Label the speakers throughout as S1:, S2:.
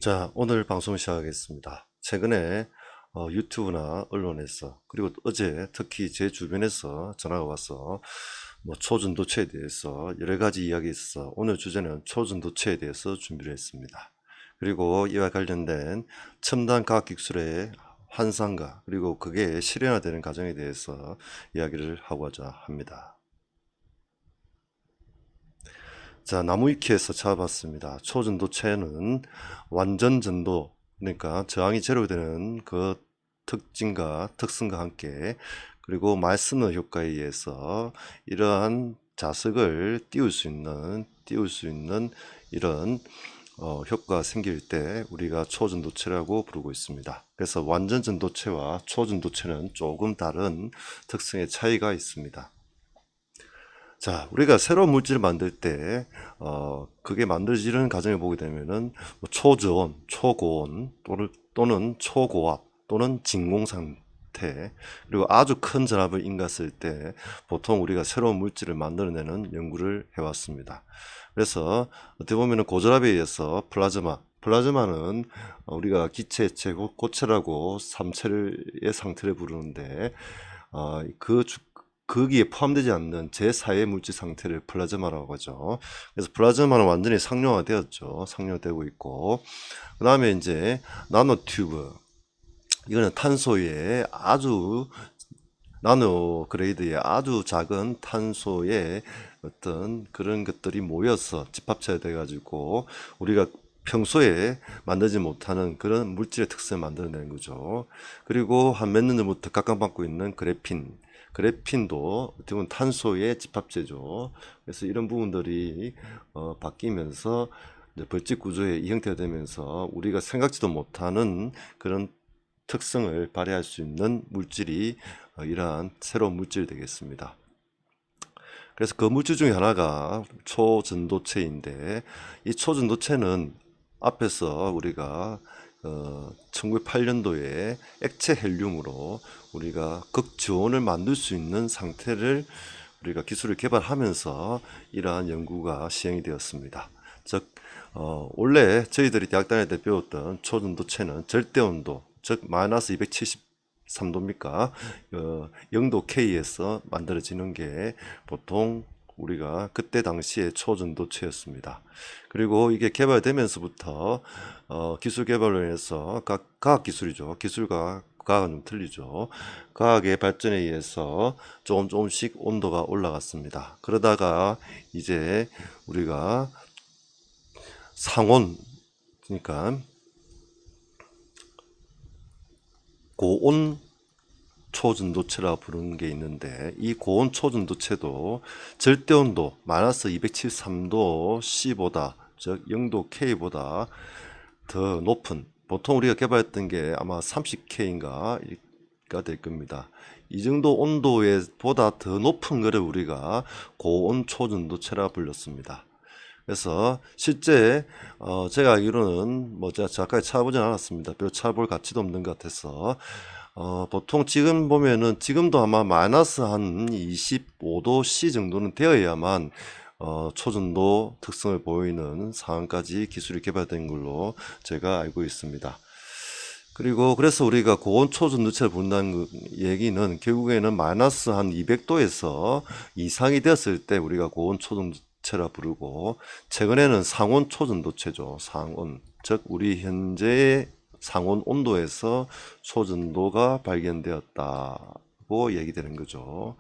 S1: 자, 오늘 방송 시작하겠습니다. 최근에 유튜브나 언론에서 그리고 어제 특히 제 주변에서 전화가 와서 초전도체에 대해서 여러 가지 이야기 있어서 오늘 주제는 초전도체에 대해서 준비를 했습니다. 그리고 이와 관련된 첨단 과학기술의 환상과 그리고 그게 실현화되는 과정에 대해서 이야기를 하고자 합니다. 자, 나무위키에서 찾아봤습니다. 초전도체는 완전 전도, 그러니까 저항이 제로되는 그 특징과 특성과 함께 그리고 말씀의 효과에 의해서 이러한 자석을 띄울 수 있는 이런 효과가 생길 때 우리가 초전도체라고 부르고 있습니다. 그래서 완전 전도체와 초전도체는 조금 다른 특성의 차이가 있습니다. 자, 우리가 새로운 물질을 만들 때, 그게 만들어지는 과정을 보게 되면은, 초저온, 초고온, 또는 초고압, 또는 진공 상태, 그리고 아주 큰 전압을 인가했을 때, 보통 우리가 새로운 물질을 만들어내는 연구를 해왔습니다. 그래서, 어떻게 보면은 고전압에 의해서 플라즈마는 우리가 기체체, 고체라고 삼체의 상태를 부르는데, 거기에 포함되지 않는 제4의 물질 상태를 플라즈마라고 하죠. 그래서 플라즈마는 완전히 상용화되었죠. 상용화되고 있고, 그 다음에 이제 나노튜브, 이거는 탄소의 아주 나노 그레이드의 아주 작은 탄소의 어떤 그런 것들이 모여서 집합체가 돼가지고 우리가 평소에 만들지 못하는 그런 물질의 특성을 만들어내는 거죠. 그리고 한 몇 년 전부터 각광받고 있는 그래핀도 어떻게 보면 탄소의 집합체죠. 그래서 이런 부분들이 바뀌면서 벌집 구조의 이 형태가 되면서 우리가 생각지도 못하는 그런 특성을 발휘할 수 있는 물질이 이러한 새로운 물질이 되겠습니다. 그래서 그 물질 중에 하나가 초전도체인데, 이 초전도체는 앞에서 우리가 1908년도에 액체 헬륨으로 우리가 극저온을 만들 수 있는 상태를 우리가 기술을 개발하면서 이러한 연구가 시행이 되었습니다. 즉 원래 저희들이 대학 다닐 때 배웠던 초전도체는 절대온도, 즉 마이너스 273도입니까? 0도 K에서 만들어지는 게 보통 우리가 그때 당시에 초전도체였습니다. 그리고 이게 개발되면서부터 기술 개발로 인해서 과학 기술이죠. 기술과 과학은 좀 틀리죠. 과학의 발전에 의해서 조금씩 온도가 올라갔습니다. 그러다가 이제 우리가 상온, 그러니까 고온 초전도체라 부르는 게 있는데, 이 고온 초전도체도 절대온도 마이너스 273도 C보다, 즉 0도 K보다 더 높은, 보통 우리가 개발했던 게 아마 30K인가 가 될 겁니다. 이 정도 온도에 보다 더 높은 거를 우리가 고온 초전도체라 불렀습니다. 그래서 실제 제가 알기로는 제가 정확하게 찾아보진 않았습니다. 별로 찾아볼 가치도 없는 것 같아서 보통 지금 보면은 지금도 아마 마이너스 한 25도 C 정도는 되어야만 초전도 특성을 보이는 상황까지 기술이 개발된 걸로 제가 알고 있습니다. 그리고 그래서 우리가 고온 초전도체를 본다는 그 얘기는 결국에는 마이너스 한 200도에서 이상이 되었을 때 우리가 고온 초전도체라 부르고, 최근에는 상온 초전도체죠. 상온, 즉 우리 현재의 상온 온도에서 초전도가 발견되었다고 얘기되는 거죠.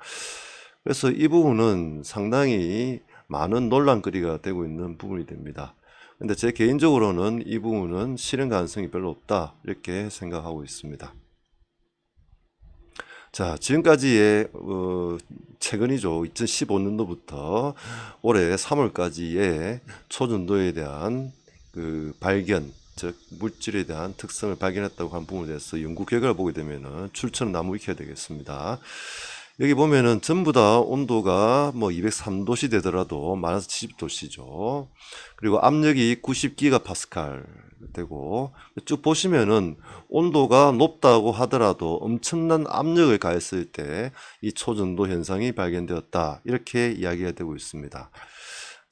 S1: 그래서 이 부분은 상당히 많은 논란거리가 되고 있는 부분이 됩니다. 근데 제 개인적으로는 이 부분은 실현 가능성이 별로 없다, 이렇게 생각하고 있습니다. 자, 지금까지의 최근이죠. 2015년도부터 올해 3월까지의 초전도에 대한 그 발견, 즉 물질에 대한 특성을 발견했다고 한 부분에 대해서 연구 결과를 보게 되면은 출처는 나무위키가 되겠습니다. 여기 보면은 전부 다 온도가 203도씨 되더라도 마이너스 70도씨죠. 그리고 압력이 90기가파스칼 되고, 쭉 보시면은 온도가 높다고 하더라도 엄청난 압력을 가했을 때 이 초전도 현상이 발견되었다, 이렇게 이야기가 되고 있습니다.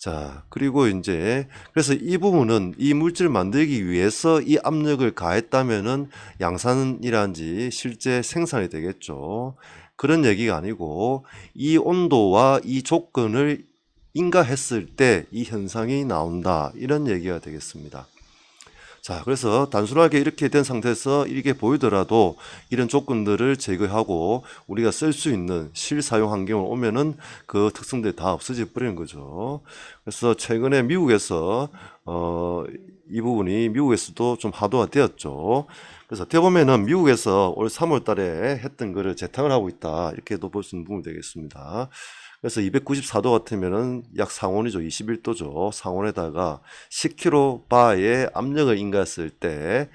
S1: 자, 그리고 이제 그래서 이 부분은 이 물질을 만들기 위해서 이 압력을 가했다면은 양산이란지 실제 생산이 되겠죠. 그런 얘기가 아니고 이 온도와 이 조건을 인가했을 때 이 현상이 나온다. 이런 얘기가 되겠습니다. 자, 그래서 단순하게 이렇게 된 상태에서 이렇게 보이더라도 이런 조건들을 제거하고 우리가 쓸 수 있는 실사용 환경을 오면은 그 특성들이 다 없어져 버리는 거죠. 그래서 최근에 미국에서 이 부분이 미국에서도 좀 화두가 되었죠. 그래서 어떻게 보면은 미국에서 올 3월 달에 했던 거를 재탕을 하고 있다. 이렇게도 볼 수 있는 부분이 되겠습니다. 그래서 294도 같으면은 약 상온이죠. 21도죠. 상온에다가 10kg 바의 압력을 인가했을 때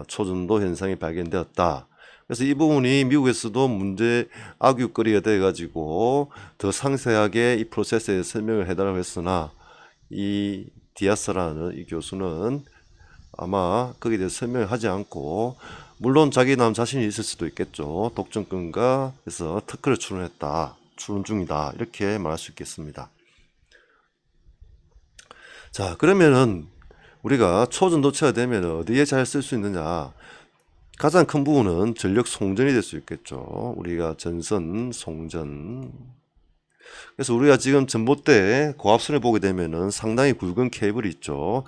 S1: 초전도 현상이 발견되었다. 그래서 이 부분이 미국에서도 문제 악유거리가 돼가지고 더 상세하게 이 프로세스에 대해서 설명을 해달라고 했으나 이 디아스라는 이 교수는 아마 거기에 대해서 설명을 하지 않고 물론 자기 남 자신이 있을 수도 있겠죠. 독점권과 해서 특허를 출원했다. 출원 중이다. 이렇게 말할 수 있겠습니다. 자, 그러면은 우리가 초전도체가 되면 어디에 잘 쓸 수 있느냐? 가장 큰 부분은 전력 송전이 될 수 있겠죠. 우리가 전선, 송전. 그래서 우리가 지금 전봇대 고압선을 보게 되면은 상당히 굵은 케이블이 있죠.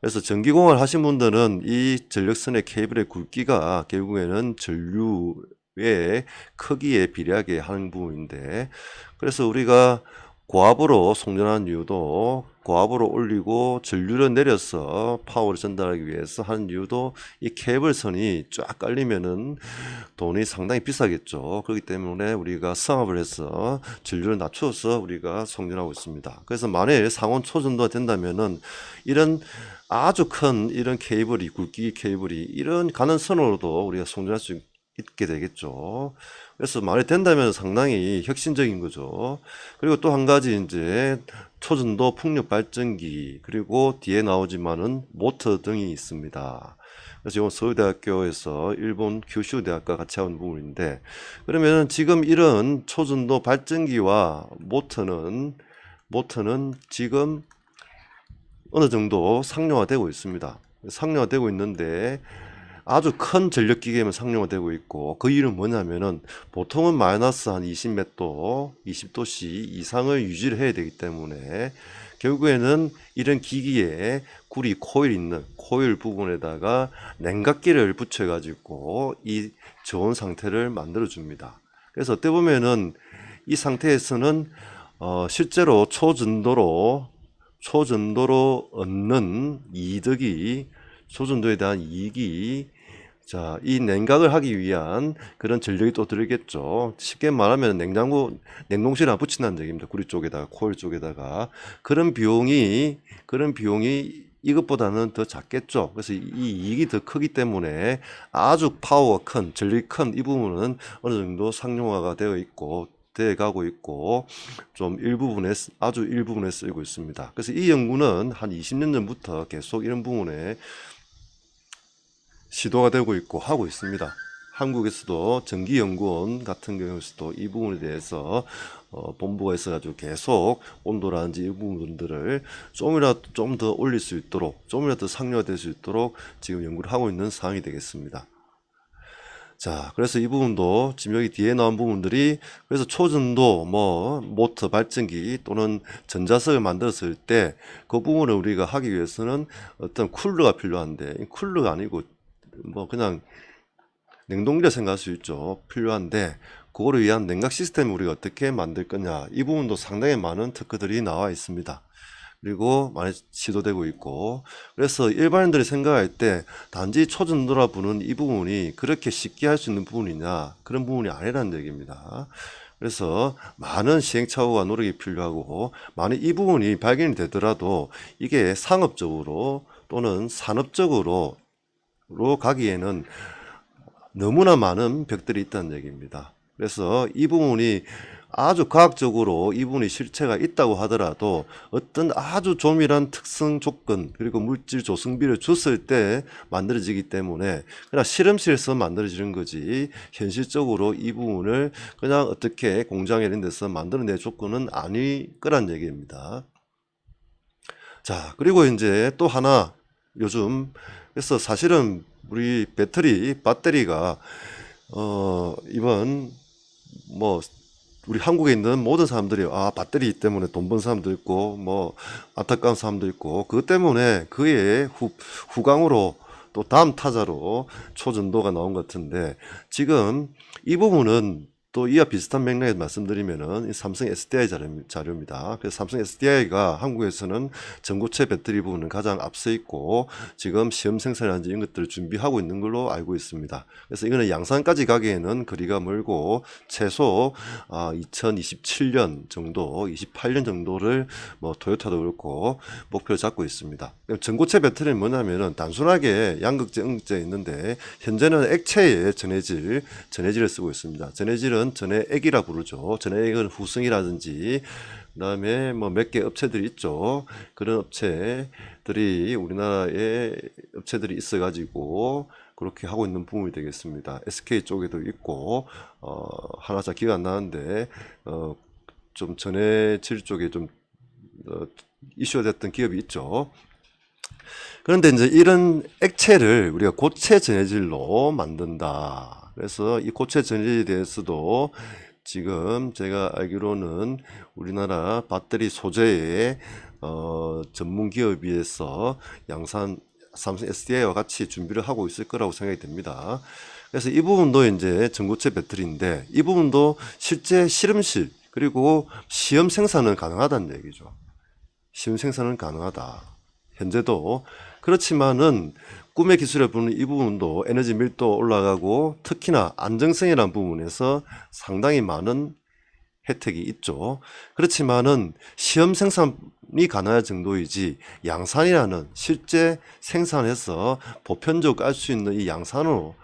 S1: 그래서 전기공학을 하신 분들은 이 전력선의 케이블의 굵기가 결국에는 전류의 크기에 비례하게 하는 부분인데, 그래서 우리가 고압으로 송전하는 이유도 고압으로 올리고 전류를 내려서 파워를 전달하기 위해서 하는 이유도 이 케이블선이 쫙 깔리면은 돈이 상당히 비싸겠죠. 그렇기 때문에 우리가 성합을 해서 전류를 낮춰서 우리가 송전하고 있습니다. 그래서 만일 상온 초전도가 된다면은 이런 아주 큰 이런 케이블이 굵기 케이블이 이런 가는 선으로도 우리가 송전할 수 있게 되겠죠. 그래서 말이 된다면 상당히 혁신적인 거죠. 그리고 또 한 가지 이제 초전도 풍력 발전기 그리고 뒤에 나오지만은 모터 등이 있습니다. 그래서 이건 서울대학교에서 일본 규슈 대학과 같이 하는 부분인데, 그러면 지금 이런 초전도 발전기와 모터는 지금 어느 정도 상용화되고 있습니다. 상용화되고 있는데 아주 큰 전력기계면 상용화되고 있고, 그 이유는 뭐냐면은 보통은 마이너스 한 20몇 도, 20도씨 이상을 유지를 해야 되기 때문에 결국에는 이런 기기에 구리 코일 있는 코일 부분에다가 냉각기를 붙여 가지고 이 저온 상태를 만들어 줍니다. 그래서 어떻게 보면은 이 상태에서는 실제로 초전도로 얻는 이득이, 초전도에 대한 이익이, 자, 이 냉각을 하기 위한 그런 전력이 또 들겠죠. 쉽게 말하면 냉동실에 안 붙인다는 얘기입니다. 구리 쪽에다가, 코일 쪽에다가. 그런 비용이 이것보다는 더 작겠죠. 그래서 이 이익이 더 크기 때문에 아주 파워가 큰, 전력이 큰 이 부분은 어느 정도 상용화가 되어 있고, 돼 가고 있고, 좀 아주 일부분에 쓰이고 있습니다. 그래서 이 연구는 한 20년 전부터 계속 이런 부분에 시도가 되고 있고 하고 있습니다. 한국에서도 전기연구원 같은 경우에서도 이 부분에 대해서 본부가 있어가지고 계속 온도라든지 이 부분들을 좀이라도 좀 더 올릴 수 있도록, 좀이라도 더 상용화될 수 있도록 지금 연구를 하고 있는 상황이 되겠습니다. 자, 그래서 이 부분도 지금 여기 뒤에 나온 부분들이, 그래서 초전도 모터 발전기 또는 전자석을 만들었을 때 그 부분을 우리가 하기 위해서는 어떤 쿨러가 필요한데, 쿨러가 아니고 그냥 냉동기라 생각할 수 있죠. 필요한데 그거를 위한 냉각 시스템을 우리가 어떻게 만들 거냐, 이 부분도 상당히 많은 특허들이 나와 있습니다. 그리고 많이 시도되고 있고, 그래서 일반인들이 생각할 때 단지 초전도라 부는 이 부분이 그렇게 쉽게 할 수 있는 부분이냐, 그런 부분이 아니라는 얘기입니다. 그래서 많은 시행착오와 노력이 필요하고, 만약 이 부분이 발견이 되더라도 이게 상업적으로 또는 산업적으로 가기에는 너무나 많은 벽들이 있다는 얘기입니다. 그래서 이 부분이 아주 과학적으로 이 부분이 실체가 있다고 하더라도 어떤 아주 조밀한 특성 조건 그리고 물질 조성비를 줬을 때 만들어지기 때문에 그냥 실험실에서 만들어지는 거지, 현실적으로 이 부분을 그냥 어떻게 공장에 이런 데서 만들어낼 조건은 아닐 거란 얘기입니다. 자, 그리고 이제 또 하나 요즘 그래서 사실은 우리 배터리가 이번 뭐 우리 한국에 있는 모든 사람들이 배터리 때문에 돈 번 사람도 있고 뭐 안타까운 사람도 있고 그것 때문에 그의 후광으로 또 다음 타자로 초전도가 나온 것 같은데 지금 이 부분은 또 이와 비슷한 맥락에서 말씀드리면은 삼성 SDI 자료입니다. 그래서 삼성 SDI가 한국에서는 전고체 배터리 부분은 가장 앞서 있고 지금 시험 생산이라든지 이런 것들을 준비하고 있는 걸로 알고 있습니다. 그래서 이거는 양산까지 가기에는 거리가 멀고 최소 2027년 정도, 28년 정도를 뭐 토요타도 그렇고 목표를 잡고 있습니다. 전고체 배터리는 뭐냐면은 단순하게 양극재, 음극재 있는데 현재는 액체의 전해질을 쓰고 있습니다. 전해질은 전해액이라 부르죠. 전해액은 후성이라든지 그다음에 뭐 몇 개 업체들이 있죠. 그런 업체들이 우리나라에 업체들이 있어가지고 그렇게 하고 있는 부분이 되겠습니다. SK 쪽에도 있고 하나 잘 기억 안 나는데 좀 전해질 쪽에 좀 이슈가 됐던 기업이 있죠. 그런데 이제 이런 액체를 우리가 고체 전해질로 만든다. 그래서 이 고체 전해질에 대해서도 지금 제가 알기로는 우리나라 배터리 소재의 전문 기업에서 양산 삼성 SDI와 같이 준비를 하고 있을 거라고 생각이 됩니다. 그래서 이 부분도 이제 전고체 배터리인데 이 부분도 실제 실험실 그리고 시험 생산은 가능하다는 얘기죠. 시험 생산은 가능하다. 현재도 그렇지만은 꿈의 기술에 보는 이 부분도 에너지 밀도 올라가고 특히나 안정성이라는 부분에서 상당히 많은 혜택이 있죠. 그렇지만은 시험 생산이 가능할 정도이지 양산이라는 실제 생산해서 보편적으로 알 수 있는 이 양산으로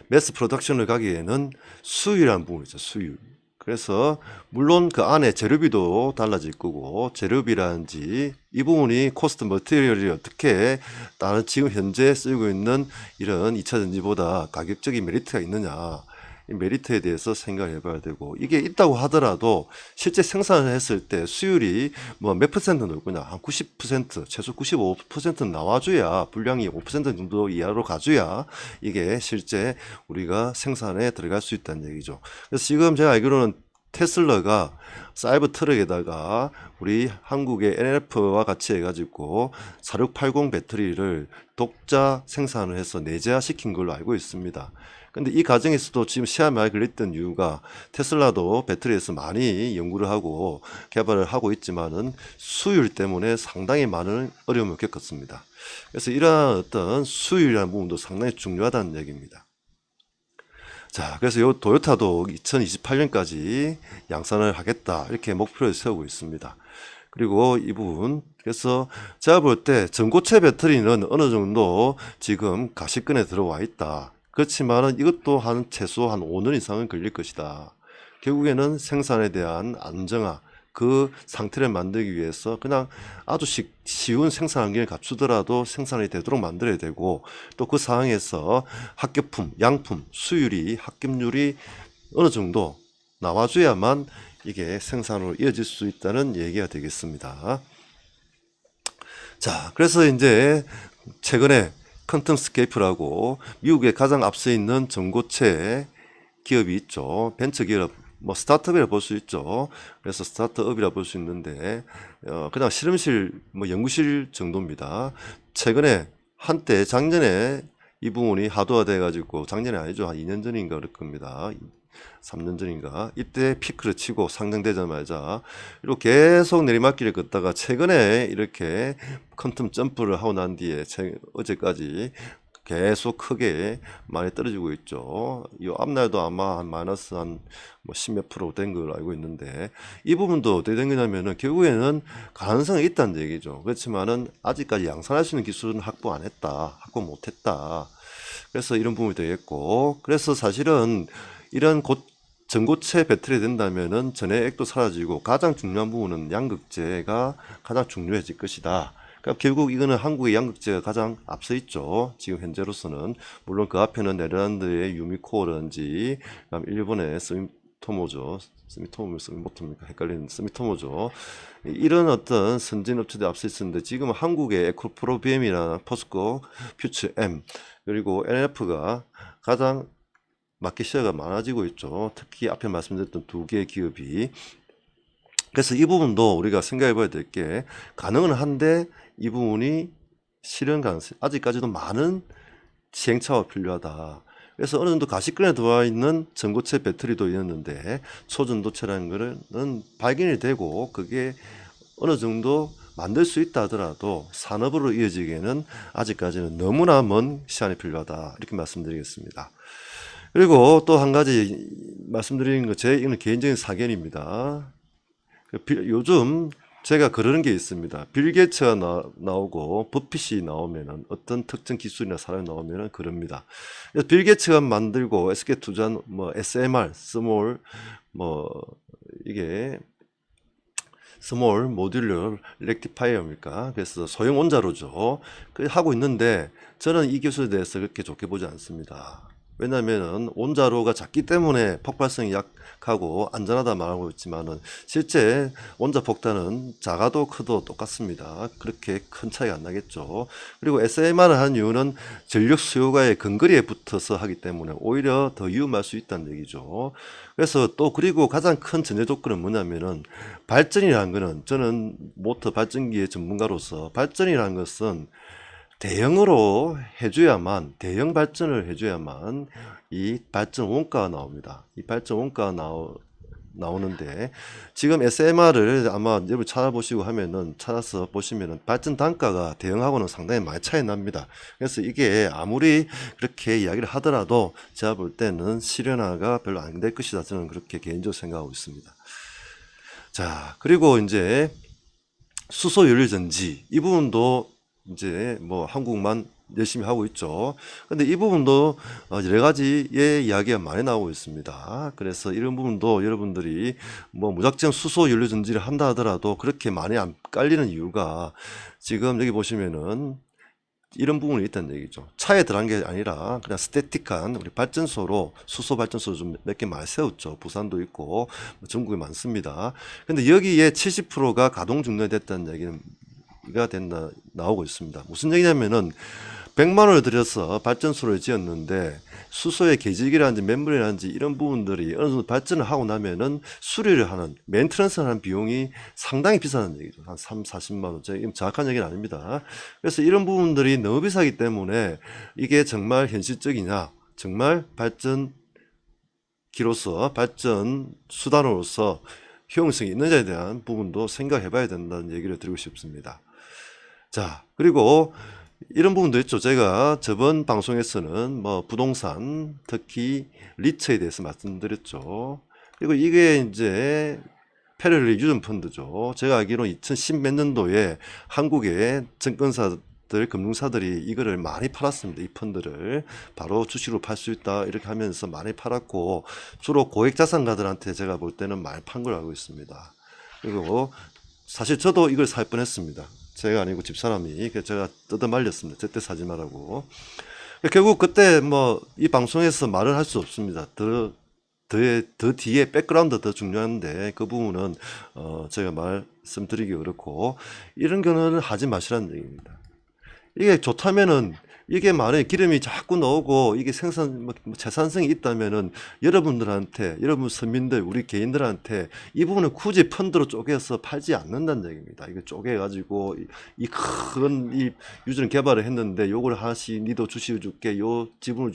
S1: 매스 프로덕션을 가기에는 수율이라는 부분이 있죠. 수율. 그래서 물론 그 안에 재료비도 달라질 거고 재료비라든지 이 부분이 코스트 머티리얼이 어떻게 다른 지금 현재 쓰고 있는 이런 2차 전지보다 가격적인 메리트가 있느냐 이 메리트에 대해서 생각을 해봐야 되고 이게 있다고 하더라도 실제 생산을 했을 때 수율이 뭐 몇 퍼센트 넣을 거냐 한 90% 최소 95%는 나와줘야 분량이 5% 정도 이하로 가줘야 이게 실제 우리가 생산에 들어갈 수 있다는 얘기죠. 그래서 지금 제가 알기로는 테슬라가 사이버 트럭에다가 우리 한국의 NLF와 같이 해가지고 4680 배터리를 독자 생산을 해서 내재화 시킨 걸로 알고 있습니다. 근데 이 과정에서도 지금 시간이 많이 걸렸던 이유가 테슬라도 배터리에서 많이 연구를 하고 개발을 하고 있지만은 수율 때문에 상당히 많은 어려움을 겪었습니다. 그래서 이러한 어떤 수율이라는 부분도 상당히 중요하다는 얘기입니다. 자, 그래서 이 도요타도 2028년까지 양산을 하겠다 이렇게 목표를 세우고 있습니다. 그리고 이 부분 그래서 제가 볼 때 전고체 배터리는 어느 정도 지금 가시권에 들어와 있다. 그렇지만은 이것도 최소 한 5년 이상은 걸릴 것이다. 결국에는 생산에 대한 안정화, 그 상태를 만들기 위해서 그냥 아주 쉬운 생산 환경을 갖추더라도 생산이 되도록 만들어야 되고 또 그 상황에서 합격품, 양품, 수율이, 합격률이 어느 정도 나와줘야만 이게 생산으로 이어질 수 있다는 얘기가 되겠습니다. 자, 그래서 이제 최근에 퀀텀스케이프라고 미국에 가장 앞서 있는 전고체 기업이 있죠. 벤처 기업, 뭐 스타트업이라 볼 수 있죠. 그래서 스타트업이라 볼 수 있는데 그냥 실험실, 뭐 연구실 정도입니다. 최근에 한때 작년에 이 부분이 하도화돼 가지고 작년에 아니죠. 한 2년 전인가 그럴 겁니다. 3년 전인가 이때 피크를 치고 상장되자마자 이렇게 계속 내리막길을 걷다가 최근에 이렇게 퀀텀 점프를 하고 난 뒤에 어제까지 계속 크게 많이 떨어지고 있죠. 이 앞날도 아마 한 마이너스 한 뭐 10몇 프로 된 걸 알고 있는데 이 부분도 어떻게 된 거냐면은 결국에는 가능성이 있다는 얘기죠. 그렇지만은 아직까지 양산할 수 있는 기술은 확보 안 했다. 확보 못 했다. 그래서 이런 부분이 되겠고 그래서 사실은 이런 전고체 배터리 된다면은 전해액도 사라지고 가장 중요한 부분은 양극재가 가장 중요해질 것이다. 그러니까 결국 이거는 한국의 양극재가 가장 앞서 있죠. 지금 현재로서는 물론 그 앞에는 네덜란드의 유미코어라든지 일본의 스미토모죠. 스미토모, 스미모토입니까? 헷갈리는 스미토모죠. 이런 어떤 선진 업체들이 앞서 있었는데 지금 한국의 에코프로비엠이나 포스코, 퓨처엠 그리고 NF가 가장 마켓 시어가 많아지고 있죠. 특히 앞에 말씀드렸던 두 개의 기업이. 그래서 이 부분도 우리가 생각해 봐야 될 게 가능은 한데 이 부분이 실현 가능성 아직까지도 많은 시행착오가 필요하다. 그래서 어느 정도 가시권에 들어와 있는 전고체 배터리도 있는데 초전도체라는 거는 발견이 되고 그게 어느 정도 만들 수 있다 하더라도 산업으로 이어지기에는 아직까지는 너무나 먼 시간이 필요하다. 이렇게 말씀드리겠습니다. 그리고 또 한 가지 말씀드리는 거 제 이건 개인적인 사견입니다. 요즘 제가 그러는 게 있습니다. 빌 게이츠가 나오고 버핏이 나오면은 어떤 특정 기술이나 사람이 나오면은 그럽니다. 그래서 빌 게이츠가 만들고 SK 투자한 뭐 SMR, 스몰 뭐 이게 스몰 모듈러 렉티파이어입니까? 그래서 소형 원자로죠. 그 하고 있는데 저는 이 기술에 대해서 그렇게 좋게 보지 않습니다. 왜냐하면 원자로가 작기 때문에 폭발성이 약하고 안전하다 말하고 있지만은 실제 원자 폭탄은 작아도 커도 똑같습니다. 그렇게 큰 차이가 안 나겠죠. 그리고 SMR을 하는 이유는 전력 수요가의 근거리에 붙어서 하기 때문에 오히려 더 위험할 수 있다는 얘기죠. 그래서 또 그리고 가장 큰 전제 조건은 뭐냐면은 발전이라는 거는 저는 모터 발전기의 전문가로서 발전이라는 것은 대형으로 해줘야만 대형 발전을 해줘야만 이 발전 원가가 나옵니다. 이 발전 원가가 나오는데 지금 SMR을 아마 여러분 찾아보시고 하면은 찾아서 보시면은 발전 단가가 대형하고는 상당히 많이 차이 납니다. 그래서 이게 아무리 그렇게 이야기를 하더라도 제가 볼 때는 실현화가 별로 안 될 것이다. 저는 그렇게 개인적으로 생각하고 있습니다. 자, 그리고 이제 수소 연료 전지 이 부분도 이제 뭐 한국만 열심히 하고 있죠. 근데 이 부분도 여러 가지의 이야기가 많이 나오고 있습니다. 그래서 이런 부분도 여러분들이 뭐 무작정 수소 연료 전지를 한다 하더라도 그렇게 많이 안 깔리는 이유가 지금 여기 보시면은 이런 부분이 있다는 얘기죠. 차에 들어간 게 아니라 그냥 스태틱한 우리 발전소로 수소 발전소 좀 몇 개 많이 세웠죠. 부산도 있고 전국에 많습니다. 근데 여기에 70%가 가동 중단됐다는 얘기는 나오고 있습니다. 무슨 얘기냐면은 100만 원을 들여서 발전소를 지었는데 수소의 계직이라든지 멤브레이라든지 이런 부분들이 어느 정도 발전을 하고 나면은 수리를 하는 메인트런스를 하는 비용이 상당히 비싸는 얘기죠. 한 3, 40만 원. 이건 정확한 얘기는 아닙니다. 그래서 이런 부분들이 너무 비싸기 때문에 이게 정말 현실적이냐, 정말 발전기로서 발전 수단으로서 효용성이 있느냐에 대한 부분도 생각해 봐야 된다는 얘기를 드리고 싶습니다. 자, 그리고 이런 부분도 있죠. 제가 저번 방송에서는 뭐 부동산, 특히 리츠에 대해서 말씀드렸죠. 그리고 이게 이제 패러렐 유전 펀드죠. 제가 알기로 2010 몇 년도에 한국의 증권사들, 금융사들이 이거를 많이 팔았습니다. 이 펀드를 바로 주식으로 팔 수 있다 이렇게 하면서 많이 팔았고 주로 고액자산가들한테 제가 볼 때는 많이 판 걸 알고 있습니다. 그리고 사실 저도 이걸 살 뻔했습니다. 제가 아니고 집사람이. 그래서 제가 뜯어 말렸습니다. 절대 사지 말라고. 결국 그때 뭐 이 방송에서 말을 할 수 없습니다. 더 뒤에 백그라운드 더 중요한데 그 부분은 제가 말씀드리기 어렵고 이런 경우는 하지 마시라는 얘기입니다. 이게 좋다면은 이게 만약에 기름이 자꾸 나오고 이게 생산 재산성이 있다면은 여러분들한테 여러분 서민들 우리 개인들한테 이 부분을 굳이 펀드로 쪼개서 팔지 않는다는 얘기입니다. 이거 쪼개 가지고 이 큰 이 유전 개발을 했는데 요걸 하나씩 니도 주식을 줄게 요 지분을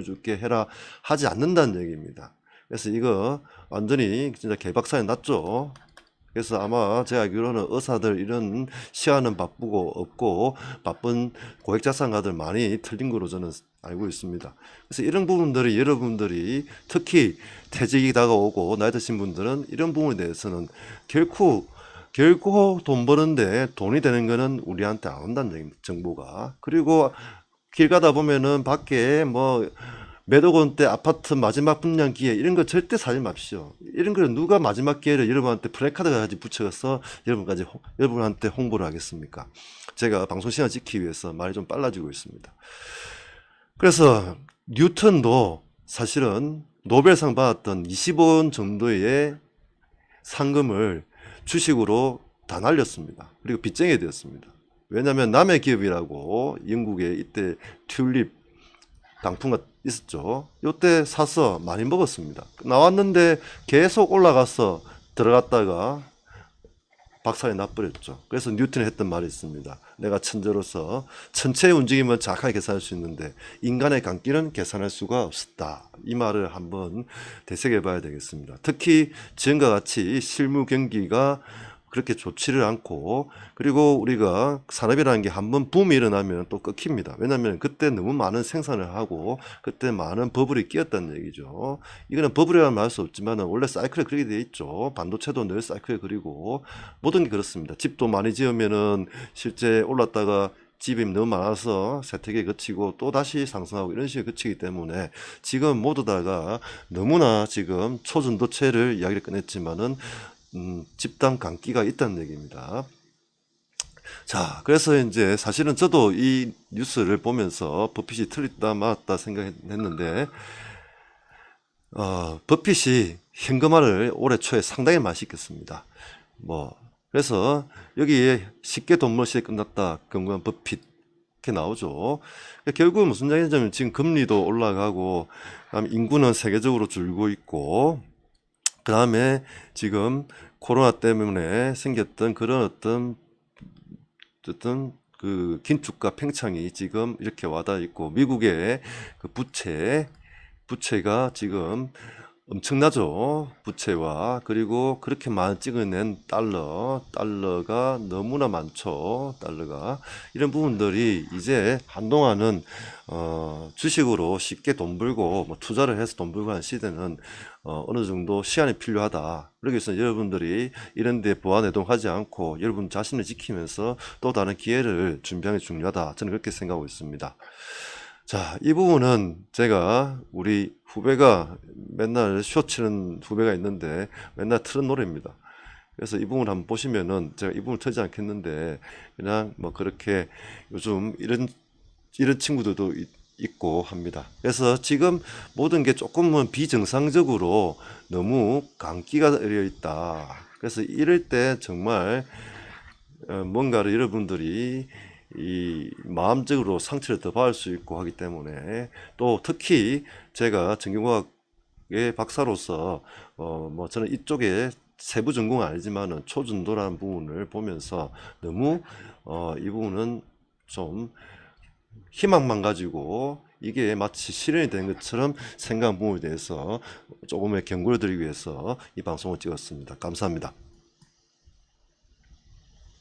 S1: 줄게 해라 하지 않는다는 얘기입니다. 그래서 이거 완전히 진짜 개박살이 났죠. 그래서 아마 제가 알기로는 의사들 이런 시간은 바쁘고 없고 바쁜 고액자산가들 많이 틀린 거로 저는 알고 있습니다. 그래서 이런 부분들이 여러분들이 특히 퇴직이 다가오고 나이 드신 분들은 이런 부분에 대해서는 결코 돈 버는데 돈이 되는 거는 우리한테 안 온다는 얘기입니다. 정보가. 그리고 길 가다 보면은 밖에 뭐 몇억 원대 아파트 마지막 분양 기회 이런 거 절대 사지 마십시오. 이런 걸 누가 마지막 기회를 여러분한테 프레카드까지 붙여서 여러분한테 홍보를 하겠습니까? 제가 방송 시간 지키기 위해서 말이 좀 빨라지고 있습니다. 그래서 뉴턴도 사실은 노벨상 받았던 25원 정도의 상금을 주식으로 다 날렸습니다. 그리고 빚쟁이 되었습니다. 왜냐하면 남의 기업이라고 영국에 이때 튤립 강풍가 있었죠. 요때 사서 많이 먹었습니다. 나왔는데 계속 올라가서 들어갔다가 박살이 나버렸죠. 그래서 뉴턴이 했던 말이 있습니다. 내가 천재로서 천체의 움직임은 정확하게 계산할 수 있는데 인간의 감기는 계산할 수가 없었다. 이 말을 한번 되새겨 봐야 되겠습니다. 특히 지금과 같이 실무 경기가 그렇게 좋지를 않고, 그리고 우리가 산업이라는 게 한번 붐이 일어나면 또 끊깁니다. 왜냐하면 그때 너무 많은 생산을 하고 그때 많은 버블이 끼었다는 얘기죠. 이거는 버블이라는 말 할 수 없지만 원래 사이클에 그렇게 돼 있죠. 반도체도 늘 사이클에 그리고 모든 게 그렇습니다. 집도 많이 지으면은 실제 올랐다가 집이 너무 많아서 세택에 그치고 또 다시 상승하고 이런 식으로 그치기 때문에 지금 모두 다가 너무나 지금 초전도체를 이야기를 꺼냈지만은 집단 감기가 있다는 얘기입니다. 자, 그래서 이제 사실은 저도 이 뉴스를 보면서 버핏이 틀렸다 맞다 생각했는데, 버핏이 현금화를 올해 초에 상당히 많이 시켰습니다. 그래서 여기에 쉽게 돈 벌 시에 끝났다. 경고한 버핏. 이렇게 나오죠. 결국은 무슨 얘기냐면 지금 금리도 올라가고, 그다음에 인구는 세계적으로 줄고 있고, 그 다음에 지금 코로나 때문에 생겼던 그런 어떤 그 긴축과 팽창이 지금 이렇게 와닿아 있고, 미국의 그 부채가 지금 엄청나죠. 부채와, 그리고 그렇게 많이 찍어낸 달러가 너무나 많죠. 달러가. 이런 부분들이 이제 한동안은 주식으로 쉽게 돈 벌고 투자를 해서 돈 벌고 하는 시대는 어느 정도 시간이 필요하다. 그러기 위해서 여러분들이 이런 데 보완해동하지 않고 여러분 자신을 지키면서 또 다른 기회를 준비하는 게 중요하다. 저는 그렇게 생각하고 있습니다. 자, 이 부분은 제가 우리 후배가 맨날 쇼 치는 후배가 있는데 맨날 틀은 노래입니다. 그래서 이 부분을 한번 보시면은 제가 이 부분을 틀지 않겠는데 그냥 그렇게 요즘 이런 친구들도 있고 합니다. 그래서 지금 모든 게 조금은 비정상적으로 너무 감기가 되어 있다. 그래서 이럴 때 정말 뭔가를 여러분들이 이 마음적으로 상처를 더 받을 수 있고 하기 때문에, 또 특히 제가 정경과학의 박사로서 저는 이쪽에 세부 전공은 아니지만은 초전도라는 부분을 보면서 너무 이 부분은 좀 희망만 가지고 이게 마치 실현이 된 것처럼 생각한 부분에 대해서 조금의 경고를 드리기 위해서 이 방송을 찍었습니다. 감사합니다.